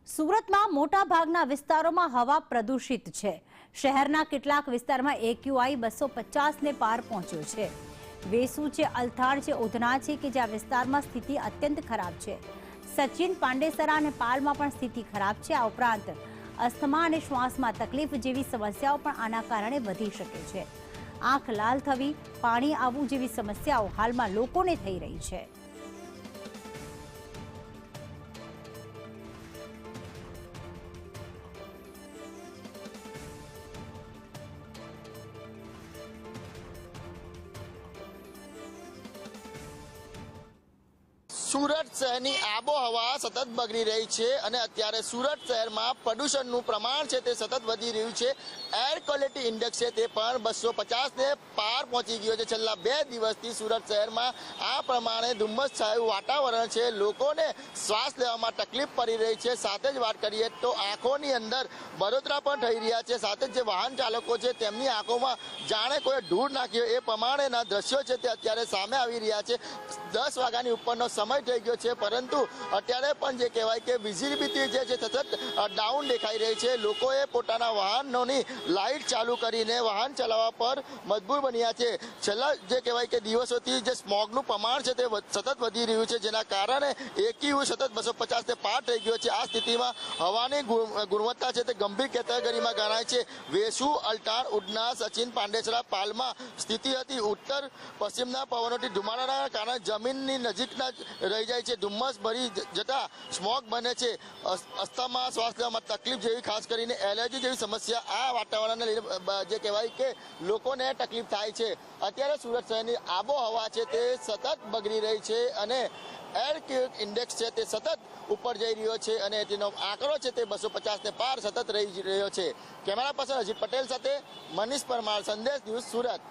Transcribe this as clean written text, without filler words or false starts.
સુરતમાં મોટા ભાગના વિસ્તારોમાં હવા પ્રદૂષિત છે। શહેરના કેટલાક વિસ્તારમાં AQI 250 ને પાર પહોંચ્યો છે। વેસુ છે, અલથાણ છે, ઉધના છે કે જ્યાં વિસ્તારમાં સ્થિતિ અત્યંત ખરાબ છે। સચિન, પાંડેસરા અને પાલમાં પણ સ્થિતિ ખરાબ છે। આ ઉપરાંત અસ્થમા અને શ્વાસમાં તકલીફ જેવી સમસ્યાઓ પણ આના કારણે વધી શકે છે। આંખ લાલ થવી, પાણી આવવું જેવી સમસ્યાઓ હાલમાં લોકોને થઈ રહી છે। सूरत शहरनी आबोहवा सतत बगड़ी रही है અને અત્યારે સુરત શહેરમાં પ્રદૂષણનું પ્રમાણ છે તે સતત વધી રહ્યું છે। એર ક્વોલિટી ઇન્ડેક્સ છે તે પણ 250 ને પાર પહોંચી ગયો છે। છેલ્લા 2 દિવસથી સુરત શહેરમાં આ પ્રમાણે ધુમ્મસ છાયું વાતાવરણ છે। લોકોને શ્વાસ લેવામાં તકલીફ પડી રહી છે। સાથે જ વાત કરીએ તો આંખોની અંદર બળતરા પણ થઈ રહ્યા છે। સાથે જ જે વાહન ચાલકો છે તેમની આંખોમાં જાણે કોઈ ધૂળ નાખ્યો એ પ્રમાણેના દ્રશ્યો છે તે અત્યારે સામે આવી રહ્યા છે। 10 વાગ્યાની ઉપરનો સમય થઈ ગયો છે, પરંતુ અત્યારે પણ જે કહેવાય કે વિઝિબિલિટી જે છે સતત ડાઉન દેખાઈ રહી છે। લોકોએ પોતાના વાહનોની લાઇટ ચાલુ કરીને વાહન ચલાવવા પર મજબૂર બન્યા છે। છેલ્લા જે કહેવાય કે દિવસોથી જે સ્મોગનું પ્રમાણ છે તે સતત વધી રહ્યું છે, જેના કારણે AQI સતત 250 ને પાર થઈ ગયો છે। આ સ્થિતિમાં હવાની ગુણવત્તા છે તે ગંભીર કેટેગરીમાં ગણાય છે। વેસુ, અલથાણ, ઉધના, સચિન, પાંડેસરા, પાલમાં સ્થિતિ હતી ઉત્તર પશ્ચિમના પવનોથી ધુમાડાના કારણે જમીનની નજીકના રહી જાય છે। ધુમ્મસ ભરી જતા સ્મોગ બને છે। અસ્થમા, શ્વાસ લેવામાં તકલીફ જેવી ખાસ કરીને એલર્જી જેવી સમસ્યા આ વાતાવરણને લઈને જે કહેવાય કે લોકોને તકલીફ થાય છે। અત્યારે સુરત શહેરની આબોહવા છે તે સતત બગડી રહી છે અને એર ક્વોલિટી ઇન્ડેક્સ છે તે સતત ઉપર જઈ રહ્યો છે અને તેનો આંકડો છે તે 250 ને પાર સતત રહી રહ્યો છે। કેમેરા પર્સન અજીત પટેલ સાથે મનીષ પરમાર, સંદેશ ન્યૂઝ, સુરત।